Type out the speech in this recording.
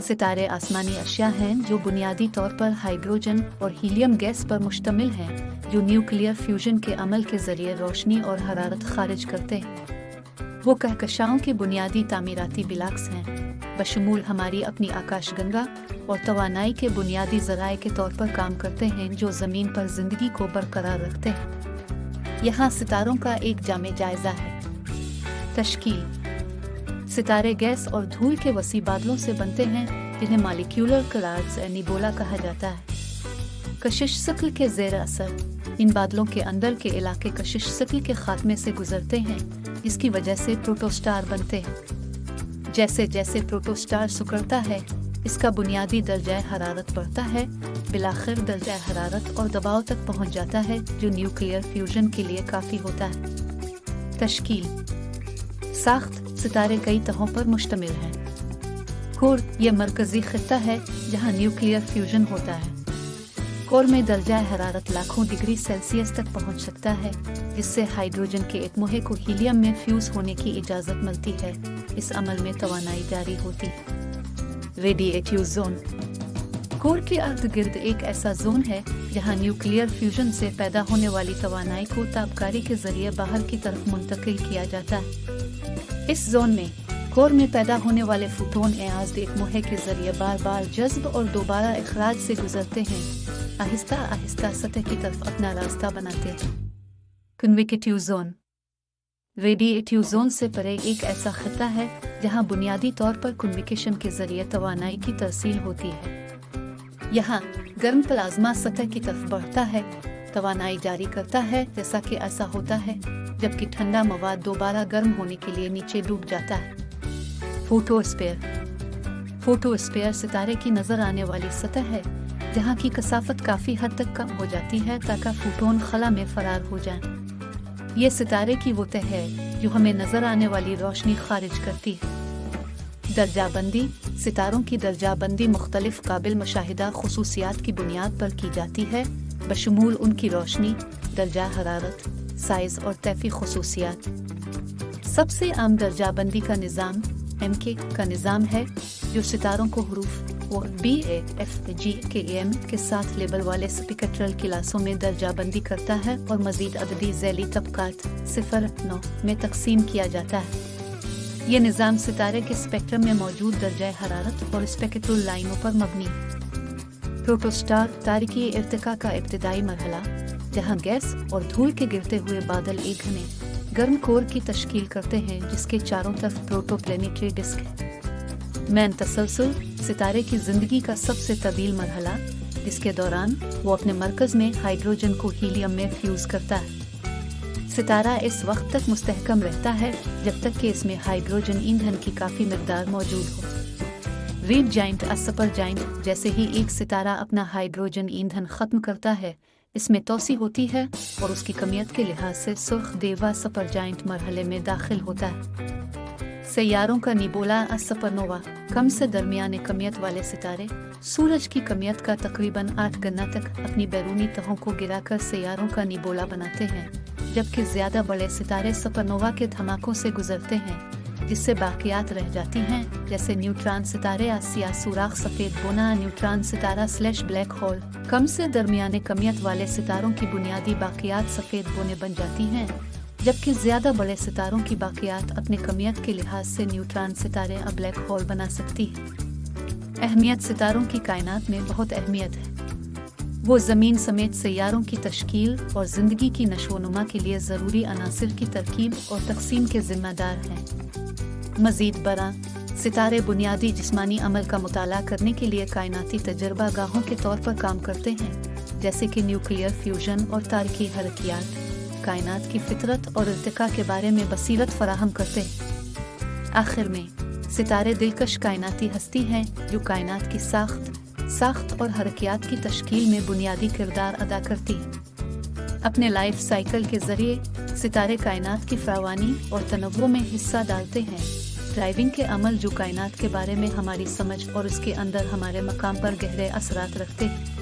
सितारे आसमानी अशिया हैं जो बुनियादी तौर पर हाइड्रोजन और हीलियम गैस पर मुश्तमिल हैं, जो न्यूक्लियर फ्यूजन के अमल के जरिए रोशनी और हरारत खारिज करते हैं। वो कहकशाओं के बुनियादी तामीराती ब्लॉक्स हैं, बशमूल हमारी अपनी आकाशगंगा, और तवानाई के बुनियादी ज़राए के तौर पर काम करते हैं जो ज़मीन पर ज़िंदगी को बरकरार रखते हैं। यहाँ सितारों का एक जामे जायज़ा है। तश्कील। सितारे गैस और धूल के वसी बादलों से बनते हैं, जिन्हें मॉलिक्यूलर क्लाउड्स निबोला कहा जाता है। कशिश सिक्ल के ज़ेर असर इन बादलों के अंदर के इलाके कशिश सिक्ल के खात्मे से गुजरते हैं, जिसकी वजह से प्रोटोस्टार बनते हैं। जैसे जैसे प्रोटोस्टार सिकुड़ता है, इसका बुनियादी दर्जा हरारत बढ़ता है, बिलाखिर दर्जा हरारत और दबाव तक पहुंच जाता है, जो न्यूक्लियर फ्यूजन के लिए काफ़ी होता है। तश्कील। साख्त। सितारे कई तहों पर मुश्तमिल हैं। कोर यह मरकज़ी खित्ता है जहां न्यूक्लियर फ्यूजन होता है। कोर में दर्जा हरारत लाखों डिग्री सेल्सियस तक पहुंच सकता है, जिससे हाइड्रोजन के एटमों को हीलियम में फ्यूज होने की इजाज़त मिलती है। इस अमल में तवानाई जारी होती है। Radiative zone. कोर के अर्द गिर्द एक ऐसा जोन है जहां न्यूक्लियर फ्यूजन से पैदा होने वाली तवानाई को तापकारी के जरिए बाहर की तरफ मुंतकिल किया जाता है। इस जोन में कोर में पैदा होने वाले फोटोन आज़द एटमों के जरिए बार बार जज्ब और दोबारा इखराज से गुजरते हैं, आहिस्ता आहिस्ता सतह की तरफ अपना रास्ता बनाते हैं। Convective zone. रेडिएटिव जोन से परे एक ऐसा खित्ता है जहां बुनियादी तौर पर कन्वेक्शन के जरिए तवानाई की तरसील होती है। यहाँ गर्म प्लाज्मा सतह की तरफ बढ़ता है, तवानाई जारी करता है, जैसा कि ऐसा होता है जबकि ठंडा मवाद दोबारा गर्म होने के लिए नीचे डूब जाता है। फोटोस्फीयर। फोटोस्फीयर सितारे की नजर आने वाली सतह है जहाँ की कसाफत काफी हद तक कम हो जाती है ताकि फोटोन खला में फरार हो जाएं। ये सितारे की वो तह है जो हमें नजर आने वाली रोशनी खारिज करती है। दर्जाबंदी। सितारों की दर्जाबंदी मुख्तलिफ काबिल मुशाहिदा खुसूसियात की बुनियाद पर की जाती है, बशमूल उनकी रोशनी, दर्जा हरारत, साइज और तैफी खुसूसियात। सबसे आम दर्जाबंदी का निज़ाम MK का निज़ाम है, जो सितारों को हरूफ और BAFGKM के साथ लेबल वाले स्पेक्ट्रल क्लासों में दर्जाबंदी करता है और मज़ीद अददी ज़ैली तबकात 0-9 में तकसीम किया जाता है। ये निज़ाम सितारे के स्पेक्ट्रम में मौजूद दर्जा हरारत और स्पेक्ट्रल लाइनों पर मबनी। प्रोटोस्टार तारीकी इर्तिका का इब्तिदाई मरहला, जहाँ गैस और धूल के गिरते हुए बादल एक घने गर्म कोर की तश्कील करते हैं, जिसके चारों तरफ प्रोटोप्लेनेटरी डिस्क है। मैन तसलसल। सितारे की जिंदगी का सबसे तवील मरहला, जिसके दौरान वो अपने मरकज में हाइड्रोजन को हीलियम में फ्यूज करता है। सितारा इस वक्त तक मुस्तहकम रहता है जब तक कि इसमें हाइड्रोजन ईंधन की काफी मिकदार मौजूद हो। Red giant super giant. जैसे ही एक सितारा अपना हाइड्रोजन ईंधन खत्म करता है, इसमें तोसी होती है और उसकी कमियत के लिहाज से सुर्ख देवा सुपर जाइंट मरहले में दाखिल होता है। सैयारों का निबोला सुपरनोवा। कम से दरमियाने कमियत वाले सितारे सूरज की कमियत का तकरीबन 8 गना तक अपनी बैरूनी तहों को गिराकर सैयारों का निबोला बनाते हैं, जबकि ज्यादा बड़े सितारे सुपरनोवा के धमाकों से गुजरते हैं, जिससे बाकियात रह जाती हैं, जैसे न्यूट्रॉन सितारे, आसिया सुराख, सफेद बोना, न्यूट्रॉन सितारा / ब्लैक होल। कम से दरमियाने कमियत वाले सितारों की बुनियादी बाकियात सफेद बोने बन जाती हैं, जबकि ज्यादा बड़े सितारों की बाकियात अपने कमियत के लिहाज से न्यूट्रॉन सितारे और ब्लैक होल बना सकती है। अहमियत। सितारों की कायनात में बहुत अहमियत है। वो ज़मीन समेत सैयारों की तश्कील और ज़िंदगी की नशोनुमा के लिए ज़रूरी अनासिर की तरकीब और तकसीम के ज़िम्मेदार हैं। मज़ीद बरा। सितारे बुनियादी जिस्मानी अमल का मुताला करने के लिए कायनाती तजर्बा गाहों के तौर पर काम करते हैं, जैसे कि न्यूक्लियर फ्यूजन और तारकी हरकियात, कायनात की फितरत और इर्तिका के बारे में बसीरत फराहम करते हैं। आखिर में, सितारे दिलकश कायनाती हस्ती हैं जो कायनात की साख्त और हरकियात की तश्कील में बुनियादी किरदार अदा करती है। अपने लाइफ साइकिल के जरिए सितारे कायनात की फरावानी और तनव्वुर में हिस्सा डालते हैं। ड्राइविंग के अमल जो कायनात के बारे में हमारी समझ और इसके अंदर हमारे मकाम पर गहरे असरात रखते हैं।